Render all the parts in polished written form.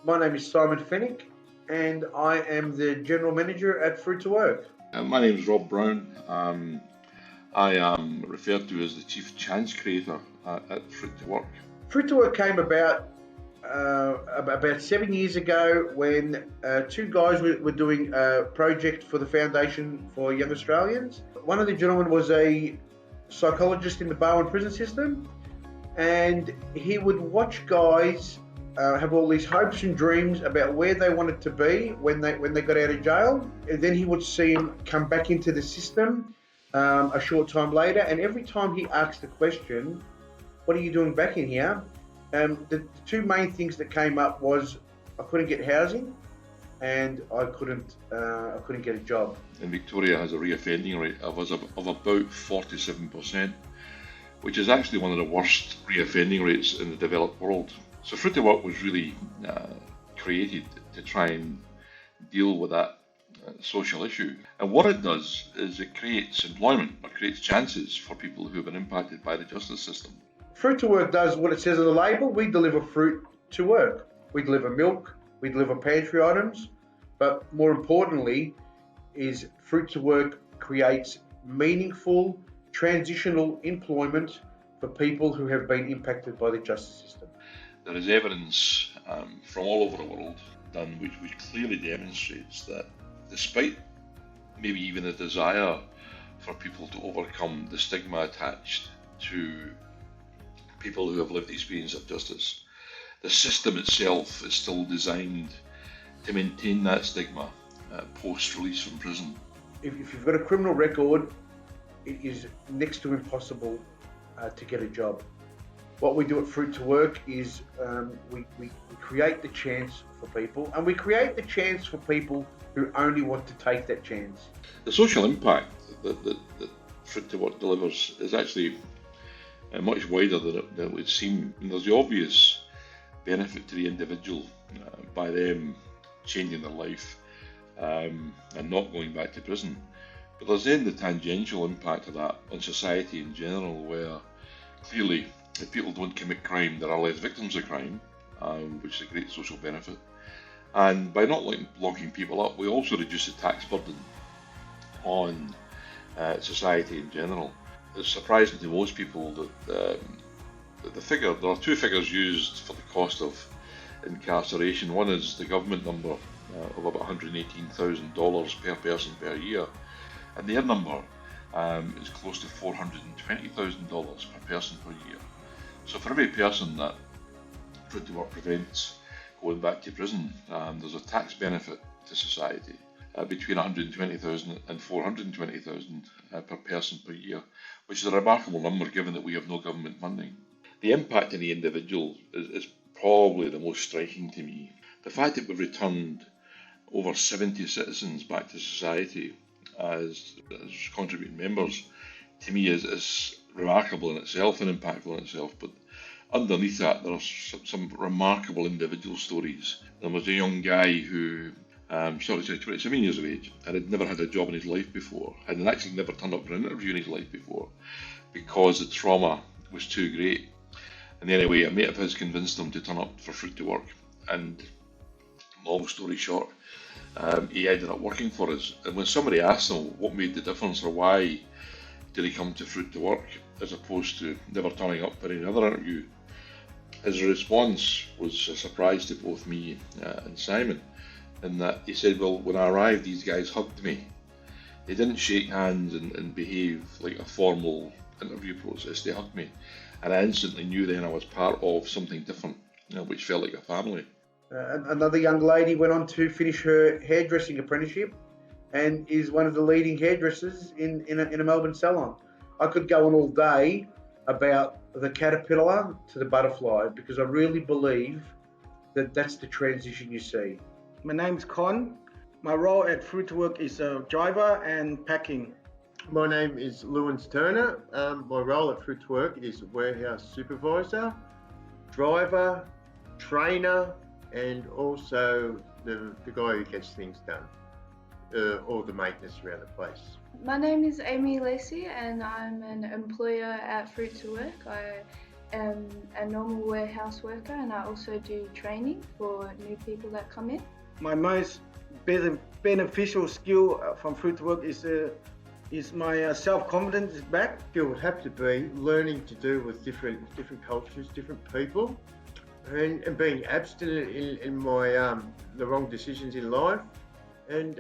My name is Simon Fennick and I am the General Manager at Fruit to Work. My name is Rob Brown. I am referred to as the Chief Chance Creator at Fruit to Work. Fruit to Work came about 7 years ago when two guys were doing a project for the Foundation for Young Australians. One of the gentlemen was a psychologist in the Barwon prison system, and he would watch guys have all these hopes and dreams about where they wanted to be when they got out of jail. And then he would see them come back into the system a short time later, and every time he asked the question, "What are you doing back in here?" The two main things that came up was I couldn't get housing, and I couldn't get a job. And Victoria has a reoffending rate of about 47%, which is actually one of the worst reoffending rates in the developed world. So Fruit to Work was really created to try and deal with that social issue. And what it does is it creates employment, or creates chances for people who have been impacted by the justice system. Fruit to Work does what it says on the label. We deliver fruit to work. We deliver milk, we deliver pantry items, but more importantly is Fruit to Work creates meaningful transitional employment for people who have been impacted by the justice system. There is evidence from all over the world done which clearly demonstrates that despite maybe even a desire for people to overcome the stigma attached to people who have lived the experience of justice, the system itself is still designed to maintain that stigma post-release from prison. If you've got a criminal record, it is next to impossible to get a job. What we do at Fruit to Work is we create the chance for people, and we create the chance for people who only want to take that chance. The social impact that Fruit to Work delivers is actually much wider than it would seem. And there's the obvious benefit to the individual by them changing their life and not going back to prison. But there's then the tangential impact of that on society in general, where clearly if people don't commit crime, there are less victims of crime, which is a great social benefit. And by not locking people up, we also reduce the tax burden on society in general. It's surprising to most people that there are two figures used for the cost of incarceration. One is the government number of about $118,000 per person per year, and their number is close to $420,000 per person per year. So for every person that Fruit to Work prevents going back to prison, there's a tax benefit to society between $120,000 and $420,000 per person per year, which is a remarkable number given that we have no government funding. The impact on the individual is probably the most striking to me. The fact that we've returned over 70 citizens back to society as contributing members, to me is remarkable in itself and impactful in itself. But underneath that, there are some remarkable individual stories. There was a young guy who 27 years of age, and had never had a job in his life before, and had actually never turned up for an interview in his life before because the trauma was too great. And anyway, a mate of his convinced him to turn up for Fruit to Work, and long story short, he ended up working for us. And when somebody asked him what made the difference, or why did he come to Fruit to Work as opposed to never turning up for any other interview, his response was a surprise to both me and Simon, in that he said, well, when I arrived, these guys hugged me. They didn't shake hands and behave like a formal interview process. They hugged me, and I instantly knew then I was part of something different, which felt like a family. Another young lady went on to finish her hairdressing apprenticeship and is one of the leading hairdressers in a Melbourne salon. I could go on all day about the caterpillar to the butterfly, because I really believe that that's the transition you see. My name's Con. My role at Fruit to Work is driver and packing. My name is Lewins Turner. My role at Fruit to Work is warehouse supervisor, driver, trainer, and also the guy who gets things done, all the maintenance around the place. My name is Amy Lacey and I'm an employer at Fruit to Work. I am a normal warehouse worker, and I also do training for new people that come in. My most beneficial skill from Fruit to Work is my self-confidence is back. It would have to be learning to do with different cultures, different people, and being abstinent in my the wrong decisions in life, and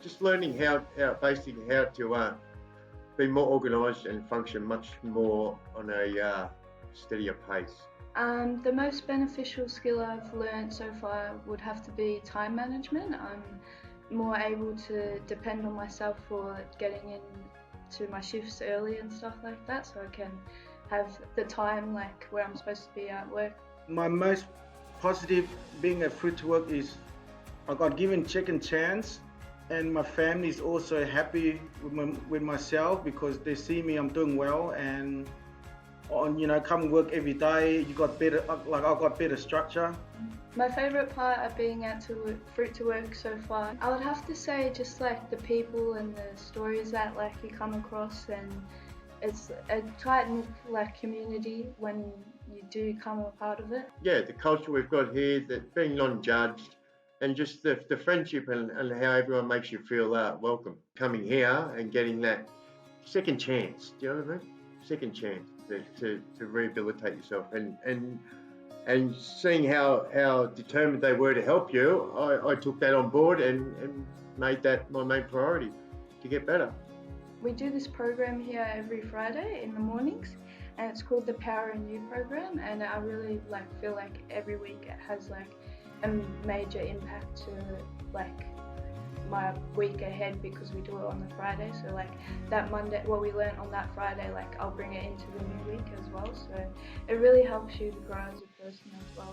just learning how to be more organised and function much more on a steadier pace. The most beneficial skill I've learned so far would have to be time management. I'm more able to depend on myself for getting into my shifts early and stuff like that, so I can have the time like where I'm supposed to be at work. My most positive being at Fruit to Work is I got given second chance, and my family is also happy with myself because they see me I'm doing well, and come work every day. You got better, like I got better structure. My favourite part of being at Fruit to Work so far, I would have to say just like the people and the stories that like you come across, and it's a tight-knit like community when you do come a part of it. Yeah, the culture we've got here, that being non-judged, and just the friendship and how everyone makes you feel welcome. Coming here and getting that second chance, do you know what I mean? Second chance to rehabilitate yourself, and seeing how determined they were to help you, I took that on board and made that my main priority to get better. We do this program here every Friday in the mornings, and it's called the Power in You program, and I really feel like every week it has like a major impact to like my week ahead because we do it on the Friday. So like that Monday, what we learned on that Friday, like I'll bring it into the new week as well. So it really helps you to grow as a person as well,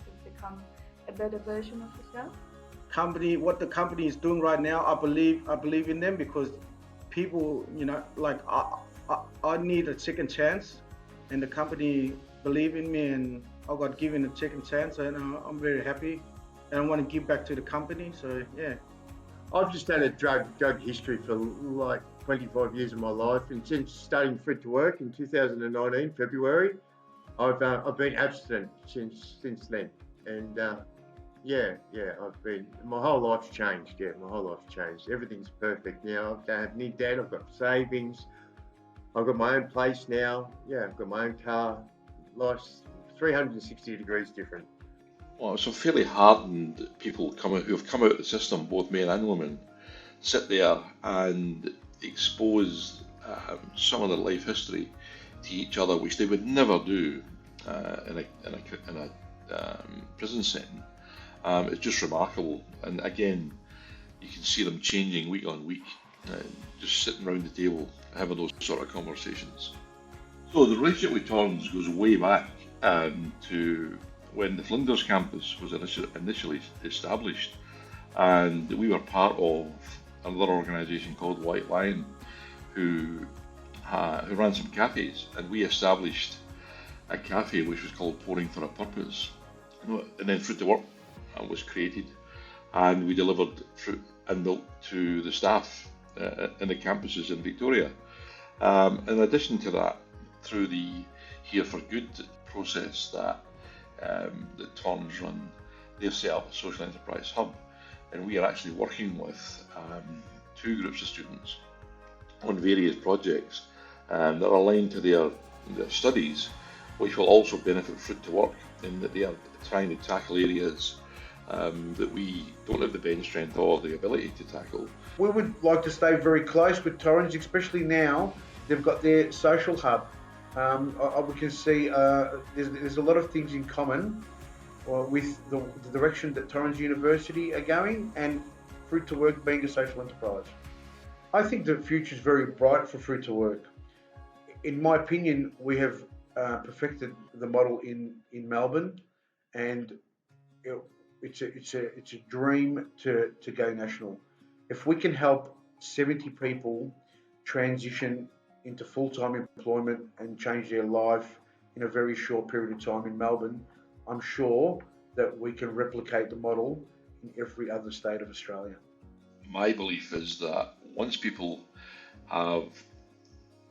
to become a better version of yourself. What the company is doing right now, I believe in them because people, I need a second chance, and the company believe in me, and I got given a second chance, and I'm very happy, and I want to give back to the company. So yeah. I've just had a drug history for like 25 years of my life, and since starting Fruit to Work in 2019 February, I've been abstinent since then, and my whole life's changed. Yeah, my whole life's changed. Everything's perfect now. I don't have any debt. I've got savings. I've got my own place now. Yeah, I've got my own car. Life's 360 degrees different. Well, some fairly hardened people who have come out of the system, both men and women, sit there and expose some of their life history to each other, which they would never do in a prison setting. It's just remarkable, and again, you can see them changing week on week, just sitting around the table having those sort of conversations. So the relationship with Torrens goes way back to when the Flinders campus was initially established, and we were part of another organisation called White Lion, who ran some cafes, and we established a cafe which was called Pouring for a Purpose, and then Fruit to Work was created, and we delivered fruit and milk to the staff in the campuses in Victoria. In addition to that, through the Here for Good process that Torrens run, they've set up a social enterprise hub, and we are actually working with two groups of students on various projects that are aligned to their studies, which will also benefit Fruit to Work in that they are trying to tackle areas that we don't have the bench strength or the ability to tackle. We would like to stay very close with Torrens, especially now they've got their social hub. We can see there's a lot of things in common with the direction that Torrens University are going, and Fruit to Work being a social enterprise. I think the future is very bright for Fruit to Work. In my opinion, we have perfected the model in Melbourne, and it's a dream to go national. If we can help 70 people transition into full-time employment and change their life in a very short period of time in Melbourne, I'm sure that we can replicate the model in every other state of Australia. My belief is that once people have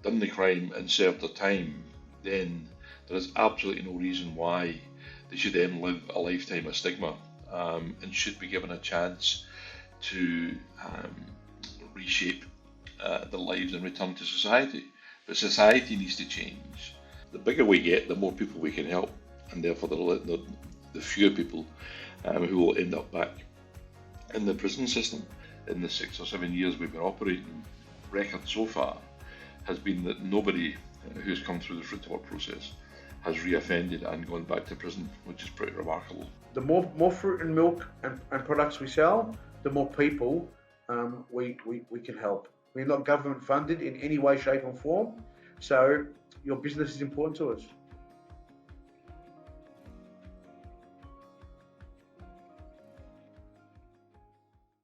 done the crime and served their time, then there is absolutely no reason why they should then live a lifetime of stigma, and should be given a chance to reshape their lives and return to society. But society needs to change. The bigger we get, the more people we can help, and therefore the fewer people who will end up back in the prison system. In the 6 or 7 years we've been operating, record so far has been that nobody who's come through the Fruit to Work process has reoffended and gone back to prison, which is pretty remarkable. The more fruit and milk and products we sell, the more people we can help. We're not government funded in any way, shape or form, so your business is important to us.